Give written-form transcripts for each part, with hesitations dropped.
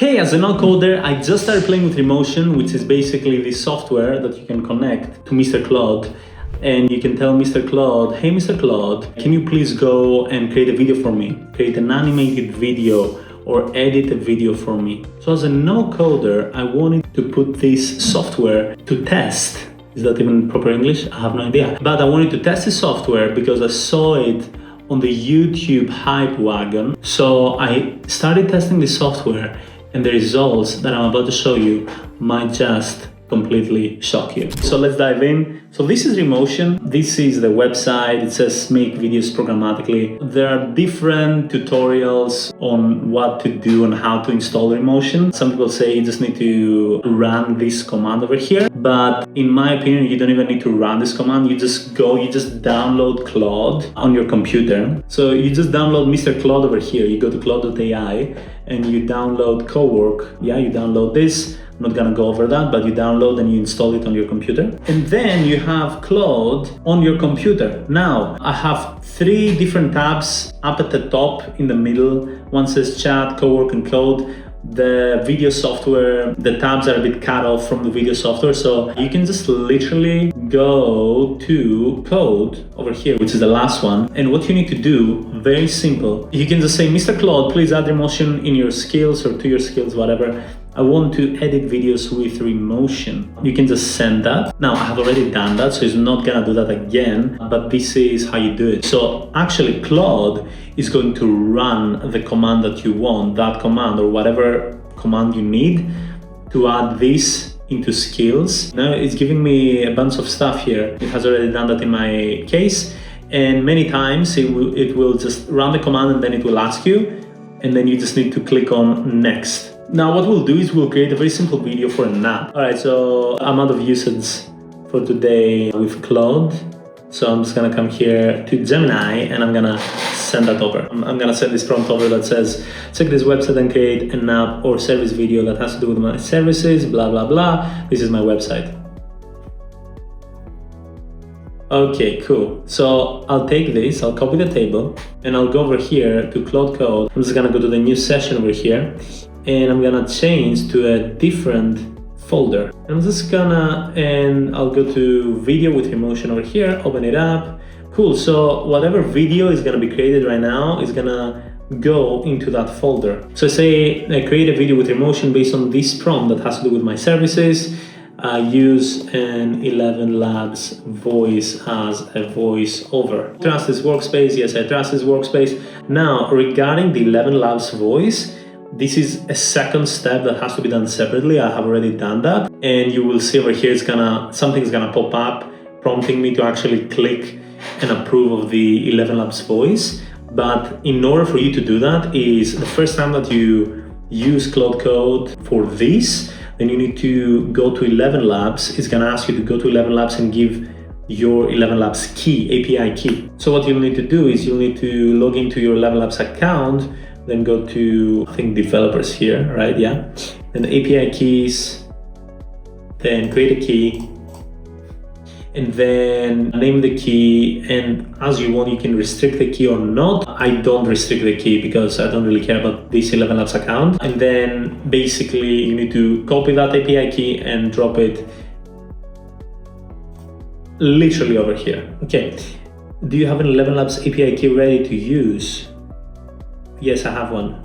Hey, as a no-coder, I just started playing with Remotion, which is basically the software that you can connect to Mr. Claude. And you can tell Mr. Claude, hey Mr. Claude, can you please go and create a video for me? Create an animated video or edit a video for me. So as a no-coder, I wanted to put this software to test. Is that even proper English? I have no idea. But I wanted to test the software because I saw it on the YouTube hype wagon. So I started testing the software, and the results that I'm about to show you might just completely shock you. So let's dive in. So this is Remotion. This is the website. It says make videos programmatically. There are different tutorials on what to do and how to install Remotion. Some people say you just need to run this command over here. But in my opinion, you don't even need to run this command. You just download Claude on your computer. So you just download Mr. Claude over here. You go to claude.ai and you download Cowork. Yeah, you download this. I'm not gonna go over that, but you download and you install it on your computer. And then you have Claude on your computer. Now, I have 3 different tabs up at the top in the middle. One says chat, Cowork, and code. The video software, the tabs are a bit cut off from the video software, so you can just literally go to code over here, which is the last one. And what you need to do, very simple, you can just say, Mr. Claude, please add Remotion in your skills or to your skills, whatever. I want to edit videos with Remotion. You can just send that. Now, I have already done that, so it's not gonna do that again, but this is how you do it. So actually, Claude is going to run the command that you want, that command or whatever command you need to add this into skills. Now it's giving me a bunch of stuff here. It has already done that in my case. And many times it will just run the command and then it will ask you, and then you just need to click on next. Now what we'll do is we'll create a very simple video for an app. All right, so I'm out of usage for today with Claude. So I'm just gonna come here to Gemini and I'm gonna send that over. I'm gonna send this prompt over that says, check this website and create an app or service video that has to do with my services, blah, blah, blah. This is my website. Okay, cool. So I'll take this, I'll copy the table, and I'll go over here to Claude Code. I'm just gonna go to the new session over here, and I'm gonna change to a different folder. I'm just and I'll go to video with Remotion over here, open it up. Cool, so whatever video is gonna be created right now is gonna go into that folder. So say I create a video with Remotion based on this prompt that has to do with my services. I use an 11 Labs voice as a voiceover. Trust this workspace? Yes, I trust this workspace. Now, regarding the 11 Labs voice, this is a second step that has to be done separately. I have already done that. And you will see over here, something's gonna pop up, prompting me to actually click and approve of the 11 Labs voice. But in order for you to do that is the first time that you use Claude Code for this, then you need to go to 11 Labs. It's gonna ask you to go to 11 Labs and give your 11 Labs key, API key. So what you'll need to do is you'll need to log into your 11 Labs account, then go to, I think, developers here, right? Yeah. And the API keys, then create a key, and then name the key. And as you want, you can restrict the key or not. I don't restrict the key because I don't really care about this 11 Labs account. And then basically you need to copy that API key and drop it literally over here. Okay. Do you have an 11 Labs API key ready to use? Yes, I have one.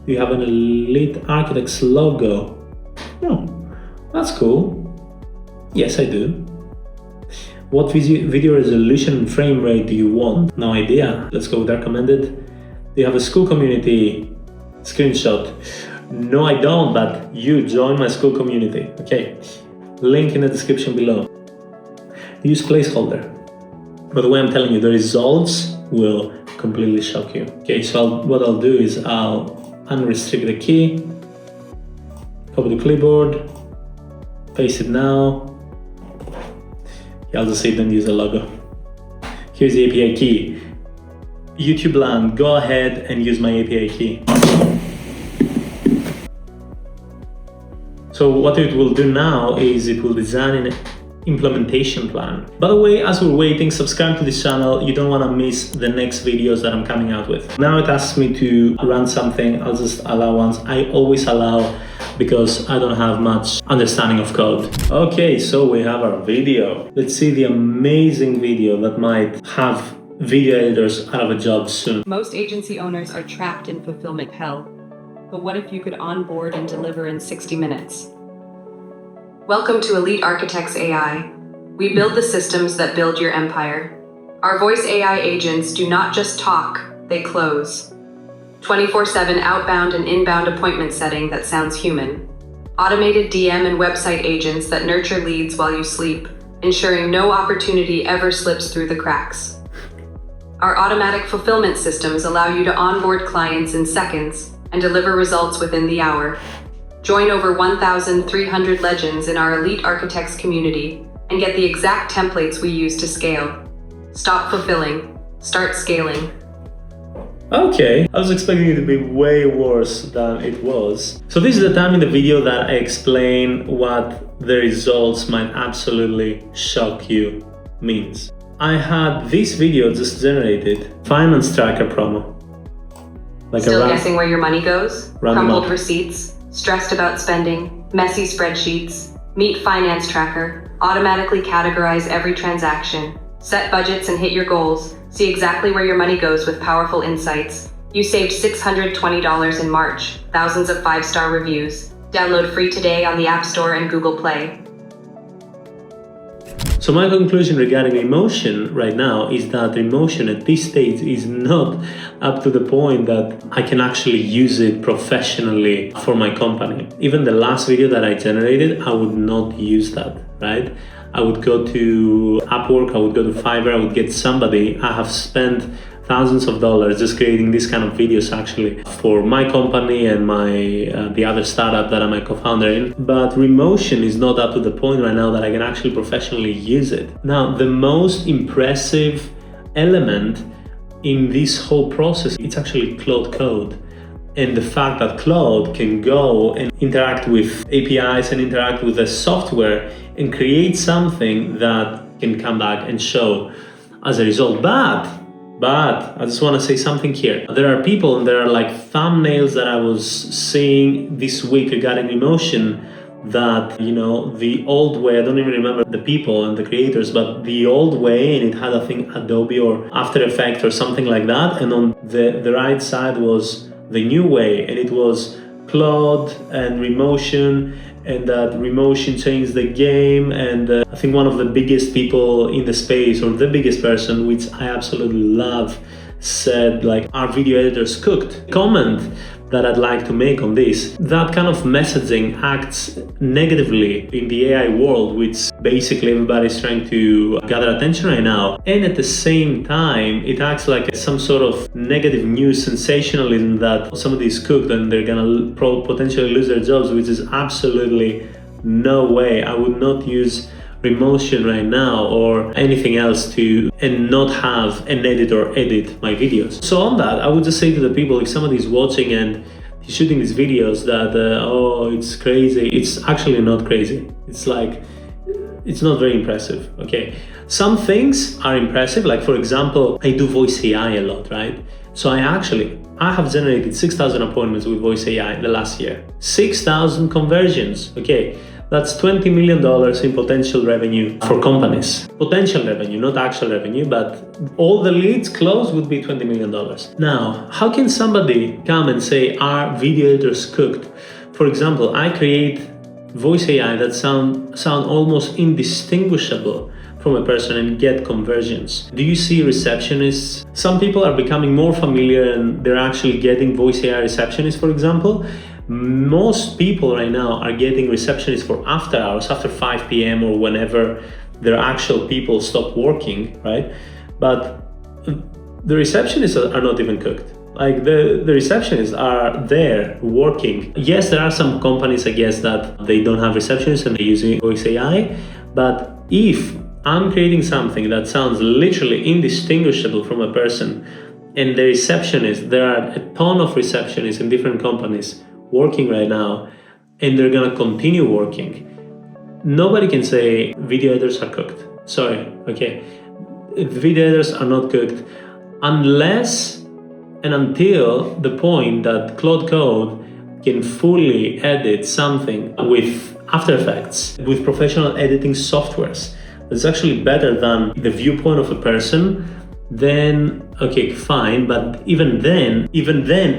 Do you have an Elite Architects logo? Oh, that's cool. Yes, I do. What video resolution and frame rate do you want? No idea. Let's go with recommended. Do you have a school community? Screenshot. No, I don't, but you join my school community. Okay. Link in the description below. Use placeholder. By the way, I'm telling you, the results will completely shock you. Okay, so what I'll do is I'll unrestrict the key, copy the clipboard, paste it now. I'll just say don't use the logo. Here's the API key. YouTube land, go ahead and use my API key. So what it will do now is it will design implementation plan. By the way, as we're waiting, subscribe to this channel. You don't want to miss the next videos that I'm coming out with. Now it asks me to run something. I'll just allow once. I always allow because I don't have much understanding of code. Okay, so we have our video. Let's see the amazing video that might have video editors out of a job soon. Most agency owners are trapped in fulfillment hell. But what if you could onboard and deliver in 60 minutes? Welcome to Elite Architects AI. We build the systems that build your empire. Our voice AI agents do not just talk, they close. 24/7 outbound and inbound appointment setting that sounds human. Automated DM and website agents that nurture leads while you sleep, ensuring no opportunity ever slips through the cracks. Our automatic fulfillment systems allow you to onboard clients in seconds and deliver results within the hour. Join over 1,300 legends in our Elite Architects community and get the exact templates we use to scale. Stop fulfilling, start scaling. Okay, I was expecting it to be way worse than it was. So this is the time in the video that I explain what the results might absolutely shock you means. I had this video just generated, finance tracker promo. Like Still guessing where your money goes? Crumpled up. Receipts? Stressed about spending? Messy spreadsheets? Meet Finance Tracker. Automatically categorize every transaction. Set budgets and hit your goals. See exactly where your money goes with powerful insights. You saved $620 in March. Thousands of 5-star reviews. Download free today on the App Store and Google Play. So my conclusion regarding Remotion right now is that Remotion at this stage is not up to the point that I can actually use it professionally for my company. Even the last video that I generated, I would not use that, right? I would go to Upwork, I would go to Fiverr, I would get somebody. I have spent thousands of dollars just creating this kind of videos actually for my company and my the other startup that I'm a co-founder in. But Remotion is not up to the point right now that I can actually professionally use it. Now, the most impressive element in this whole process, it's actually Claude Code. And the fact that Claude can go and interact with APIs and interact with the software and create something that can come back and show as a result. But I just want to say something here. There are people and there are like thumbnails that I was seeing this week regarding Remotion that, you know, the old way, I don't even remember the people and the creators, but the old way, and it had, I think, Adobe or After Effects or something like that. And on the right side was the new way, and it was Claude and Remotion, and that Remotion changed the game. And I think one of the biggest people in the space, or the biggest person, which I absolutely love, said like, our video editors cooked. Comment that I'd like to make on this. That kind of messaging acts negatively in the AI world, which basically everybody's trying to gather attention right now. And at the same time, it acts like some sort of negative news sensationalism that somebody is cooked and they're gonna potentially lose their jobs, which is absolutely no way. I would not use Remotion right now or anything else and not have an editor edit my videos. So on that, I would just say to the people, if somebody is watching and he's shooting these videos that, oh, it's crazy. It's actually not crazy. It's like, it's not very impressive, okay? Some things are impressive, like for example, I do voice AI a lot, right? So I have generated 6,000 appointments with voice AI in the last year. 6,000 conversions, okay? That's $20 million in potential revenue for companies. Potential revenue, not actual revenue, but all the leads closed would be $20 million. Now, how can somebody come and say, our video editors cooked? For example, I create voice AI that sound almost indistinguishable from a person and get conversions. Do you see receptionists? Some people are becoming more familiar and they're actually getting voice AI receptionists, for example. Most people right now are getting receptionists for after hours, after 5 p.m. or whenever their actual people stop working, right? But the receptionists are not even cooked. Like the receptionists are there working. Yes, there are some companies, I guess, that they don't have receptionists and they're using voice AI. But if I'm creating something that sounds literally indistinguishable from a person, and the receptionist, there are a ton of receptionists in different companies working right now, and they're gonna continue working. nobody can say video editors are cooked. Sorry, okay. Video editors are not cooked unless and until the point that Claude Code can fully edit something with After Effects, with professional editing softwares. It's actually better than the viewpoint of a person. Then, okay, fine, but even then,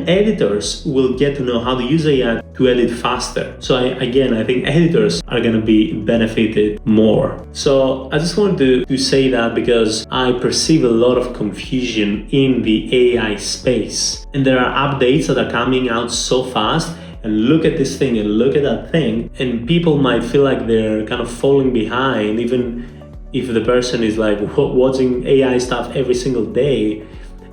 editors will get to know how to use AI to edit faster. So I think editors are gonna be benefited more. So I just wanted to say that because I perceive a lot of confusion in the AI space. And there are updates that are coming out so fast, and look at this thing and look at that thing, and people might feel like they're kind of falling behind, even if the person is like watching AI stuff every single day,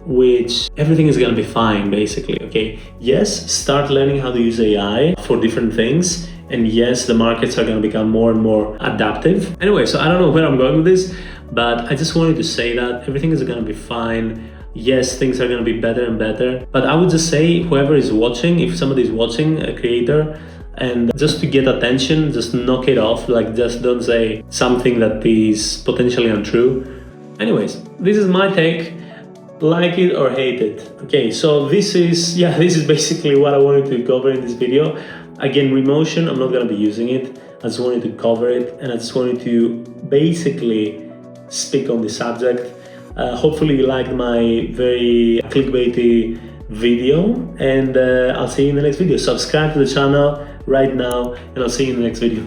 which everything is gonna be fine basically, okay? Yes, start learning how to use AI for different things, and yes, the markets are gonna become more and more adaptive. Anyway, so I don't know where I'm going with this, but I just wanted to say that everything is gonna be fine. Yes, things are gonna be better and better, but I would just say whoever is watching, if somebody is watching, a creator, and just to get attention, just knock it off, like just don't say something that is potentially untrue. Anyways, this is my take, like it or hate it. Okay, so this is basically what I wanted to cover in this video. Again, Remotion, I'm not gonna be using it. I just wanted to cover it, and I just wanted to basically speak on the subject. Hopefully you liked my very clickbaity video, and I'll see you in the next video. Subscribe to the channel right now, and I'll see you in the next video.